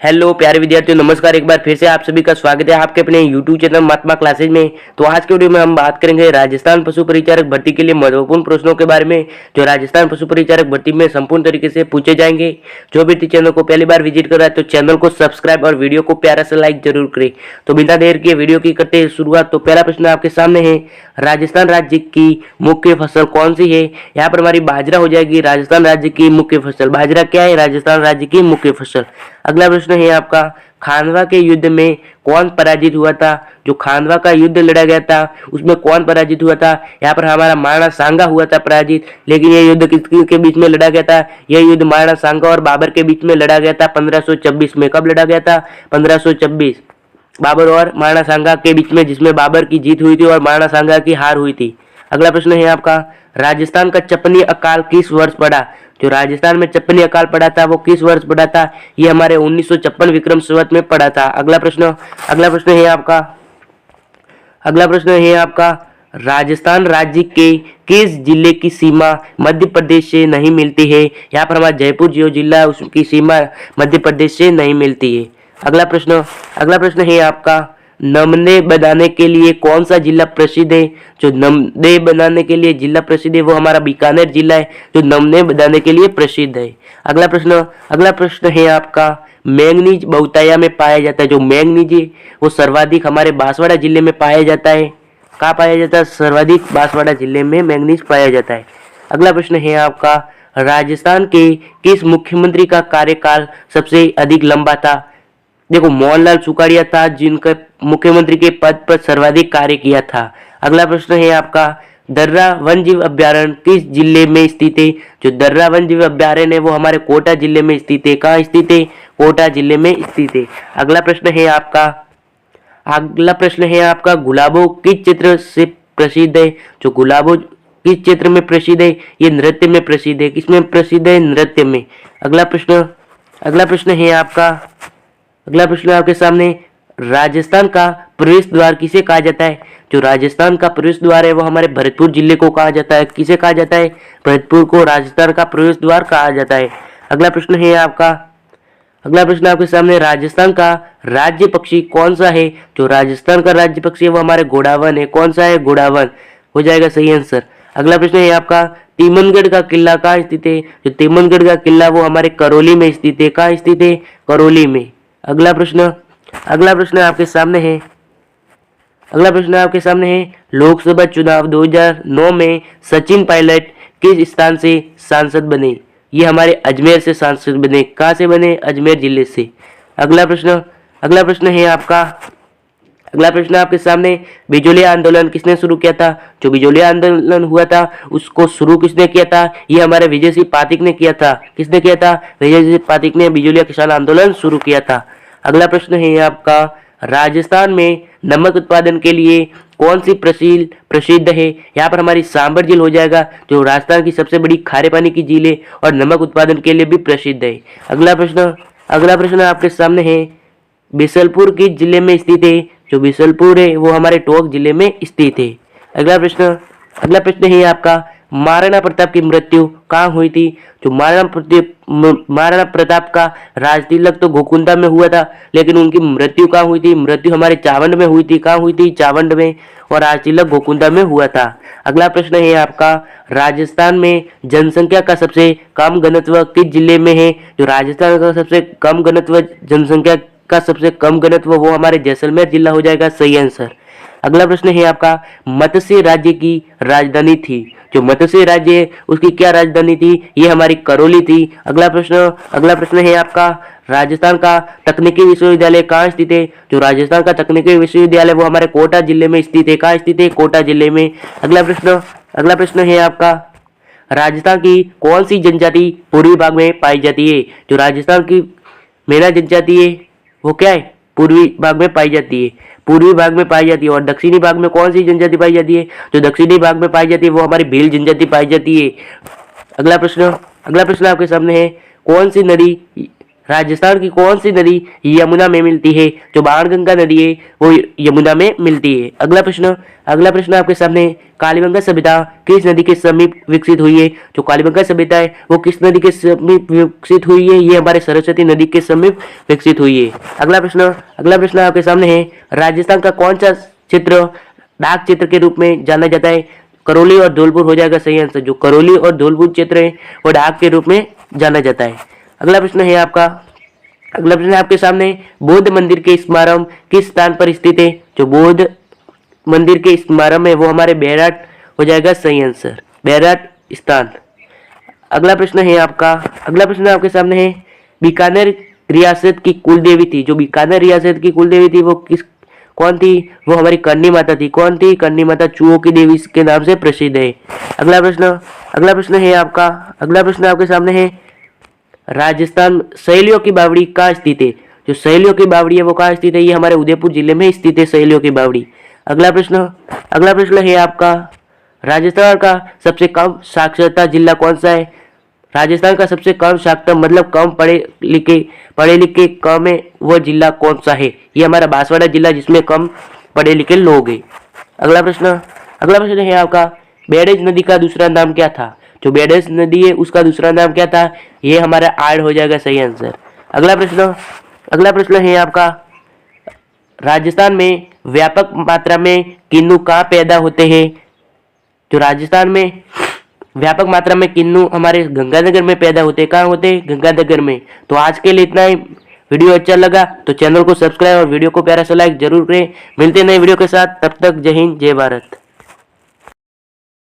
Hello प्यारे विद्यार्थियों, नमस्कार। एक बार फिर से आप सभी का स्वागत है आपके अपने यूट्यूब चैनल महात्मा क्लासेज में। तो आज के वीडियो में हम बात करेंगे राजस्थान पशु परिचारक भर्ती के लिए महत्वपूर्ण प्रश्नों के बारे में, जो राजस्थान पशु परिचारक भर्ती में संपूर्ण तरीके से पूछे जाएंगे। जो भी चैनल को पहली बार विजिट कर रहा है तो चैनल को सब्सक्राइब और वीडियो को प्यारा सा लाइक जरूर करें। तो बिना देर के वीडियो की करते हैं शुरुआत। तो पहला प्रश्न आपके सामने है, राजस्थान राज्य की मुख्य फसल कौन सी है। यहाँ पर हमारी बाजरा हो जाएगी राजस्थान राज्य की मुख्य फसल। बाजरा क्या है? राजस्थान राज्य की मुख्य फसल। अगला प्रश्न है आपका, खानवा के युद्ध में कौन पराजित हुआ था। जो खानवा का युद्ध लड़ा गया था उसमें कौन पराजित हुआ था। यहाँ पर हमारा महाराणा सांगा हुआ था पराजित। लेकिन यह युद्ध किसके बीच में लड़ा गया था? यह युद्ध महाराणा सांगा और बाबर के बीच में लड़ा गया था 1526 में। कब लड़ा गया था? 1526। बाबर और महाराणा सांगा के बीच में, जिसमें बाबर की जीत हुई थी और महाराणा सांगा की हार हुई थी। अगला प्रश्न है आपका, राजस्थान का चपनी अकाल किस वर्ष पड़ा। जो राजस्थान में चपनी अकाल पड़ा था वो किस वर्ष पड़ा था? ये हमारे 1956 विक्रम संवत में पड़ा था। अगला प्रश्न है आपका, राजस्थान राज्य के किस जिले की सीमा मध्य प्रदेश से नहीं मिलती है। यहाँ पर हमारा जयपुर जो जिला है उसकी सीमा मध्य प्रदेश से नहीं मिलती है। अगला प्रश्न है आपका, नमदे बनाने के लिए कौन सा जिला प्रसिद्ध है। जो नमदे बनाने के लिए जिला प्रसिद्ध है वो हमारा बीकानेर जिला है, जो नमदे बनाने के लिए प्रसिद्ध है। अगला प्रश्न है आपका, मैंगनीज बहुतायत में पाया जाता है। जो मैंगनीज है वो सर्वाधिक हमारे बांसवाड़ा जिले में पाया जाता है। कहाँ पाया जाता है? सर्वाधिक बांसवाड़ा जिले में मैंगनीज पाया जाता है। अगला प्रश्न है आपका, राजस्थान के किस मुख्यमंत्री का कार्यकाल सबसे अधिक लंबा था। देखो, मोहनलाल सुखाड़िया था जिनका मुख्यमंत्री के पद पर सर्वाधिक कार्य किया था। अगला प्रश्न है आपका, दर्रा वन्यजीव अभ्यारण्य किस जिले में स्थित है। जो दर्रा वन्यजीव अभ्यारण्य है वो हमारे कोटा जिले में स्थित है। कहाँ स्थित है? कोटा जिले में स्थित है। अगला प्रश्न है आपका, गुलाबो किस चित्र से प्रसिद्ध है। जो गुलाबो किस क्षेत्र में प्रसिद्ध है? ये नृत्य में प्रसिद्ध है। किसमें प्रसिद्ध है? नृत्य में। अगला प्रश्न आपके सामने, राजस्थान का प्रवेश द्वार किसे कहा जाता है। जो राजस्थान का प्रवेश द्वार है वो हमारे भरतपुर जिले को कहा जाता है। किसे कहा जाता है? भरतपुर को राजस्थान का प्रवेश द्वार कहा जाता है। अगला प्रश्न आपके सामने, राजस्थान का राज्य पक्षी कौन सा है। जो राजस्थान का राज्य पक्षी है वो हमारे घोड़ावन है। कौन सा है? घोड़ावन हो जाएगा सही आंसर। अगला प्रश्न है आपका, तीमनगढ़ का किला कहाँ स्थित है। जो तीमनगढ़ का किला वो हमारे करौली में स्थित है। कहाँ स्थित है? करौली में। अगला प्रश्न आपके सामने है, लोकसभा चुनाव 2009 में सचिन पायलट किस स्थान से सांसद बने। ये हमारे अजमेर से सांसद बने। कहाँ से बने? अजमेर जिले से। अगला प्रश्न आपके सामने, बिजोलिया आंदोलन किसने शुरू किया था। जो बिजोलिया आंदोलन हुआ था उसको शुरू किसने किया था? ये हमारे विजय सिंह पातिक ने किया था। किसने किया था? विजय सिंह पातिक ने बिजोलिया किसान आंदोलन शुरू किया था। अगला प्रश्न है आपका, राजस्थान में नमक उत्पादन के लिए कौन सी प्रसिद्ध है। यहाँ पर हमारी सांबर झील हो जाएगा, जो राजस्थान की सबसे बड़ी खारे पानी की झील है और नमक उत्पादन के लिए भी प्रसिद्ध है। अगला प्रश्न आपके सामने है, बिसलपुर किस जिले में स्थित है। जो बिसलपुर है वो हमारे टोंक जिले में स्थित है। अगला प्रश्न है आपका, महाराणा प्रताप की मृत्यु कहाँ हुई थी। जो महाराणा प्रताप का राज तिलक तो गोकुंदा में हुआ था, लेकिन उनकी मृत्यु कहाँ हुई थी? मृत्यु हमारे चावंड में हुई थी। कहाँ हुई थी? चावंड में। और राज तिलक गोकुंदा में हुआ था। अगला प्रश्न है आपका, राजस्थान में जनसंख्या का सबसे कम घनत्व किस जिले में है। जो राजस्थान का सबसे कम घनत्व, जनसंख्या का सबसे कम घनत्व वो हमारे जैसलमेर जिला हो जाएगा सही आंसर। अगला प्रश्न है आपका, मत्स्य राज्य की राजधानी थी। जो मत्स्य राज्य है उसकी क्या राजधानी थी? ये हमारी करौली थी। अगला प्रश्न है आपका, राजस्थान का तकनीकी विश्वविद्यालय कहाँ स्थित है। जो राजस्थान का तकनीकी विश्वविद्यालय वो हमारे कोटा जिले में स्थित है। कहाँ स्थित है? कोटा जिले में। अगला प्रश्न है आपका, राजस्थान की कौन सी जनजाति पूर्वी भाग में पाई जाती है। जो राजस्थान की मेना जनजाति है वो क्या है? पूर्वी भाग में पाई जाती है। पूर्वी भाग में पाई जाती है। और दक्षिणी भाग में कौन सी जनजाति पाई जाती है? जो दक्षिणी भाग में पाई जाती है वो हमारी भील जनजाति पाई जाती है। अगला प्रश्न आपके सामने है, कौन सी नदी राजस्थान की कौन सी नदी यमुना में मिलती है? जो बाणगंगा नदी है वो यमुना में मिलती है। अगला प्रश्न आपके सामने, कालीबंगा सभ्यता किस नदी के समीप विकसित हुई है? जो कालीबंगा सभ्यता है वो किस नदी के समीप विकसित हुई है? ये हमारे सरस्वती नदी के समीप विकसित हुई है। अगला प्रश्न आपके सामने है, राजस्थान का कौन सा क्षेत्र डाक क्षेत्र के रूप में जाना जाता है? करौली और धौलपुर हो जाएगा सही आंसर। जो करौली और धौलपुर क्षेत्र है वो डाक के रूप में जाना जाता है। अगला प्रश्न है आपके सामने, बौद्ध मंदिर के स्मारक किस स्थान पर स्थित है? जो बौद्ध मंदिर के स्मारक है वो हमारे बैराट हो जाएगा सही आंसर, बैराट स्थान। अगला प्रश्न आपके सामने है, बीकानेर रियासत की कुल देवी थी। जो बीकानेर रियासत की कुल देवी थी वो कौन थी? वो हमारी करनी माता थी। कौन थी? करनी माता चूहों की देवी के नाम से प्रसिद्ध है। अगला प्रश्न आपके सामने है, राजस्थान सहेलियों की बावड़ी कहाँ स्थित है? जो सहेलियों की बावड़ी है वो कहाँ स्थित है? ये हमारे उदयपुर जिले में स्थित है सहेलियों की बावड़ी। अगला प्रश्न है आपका, राजस्थान का सबसे कम साक्षरता जिला कौन सा है? राजस्थान का सबसे कम साक्षरता मतलब कम पढ़े लिखे कम है वो जिला कौन सा है? ये हमारा बांसवाड़ा जिला जिसमें कम पढ़े लिखे लोग हैं। अगला प्रश्न है आपका, बैरेज नदी का दूसरा नाम क्या था? जो बैरेज नदी है उसका दूसरा नाम क्या था? ये हमारा आड़ हो जाएगा सही आंसर। अगला प्रश्न है आपका, राजस्थान में व्यापक मात्रा में किन्नू कहाँ पैदा होते हैं? जो राजस्थान में व्यापक मात्रा में किन्नू हमारे गंगानगर में पैदा होते हैं। कहाँ होते हैं? गंगानगर में। तो आज के लिए इतना ही। वीडियो अच्छा लगा तो चैनल को सब्सक्राइब और वीडियो को प्यारा सा लाइक जरूर करें। मिलते हैं नए वीडियो के साथ, तब तक जय हिंद जय भारत।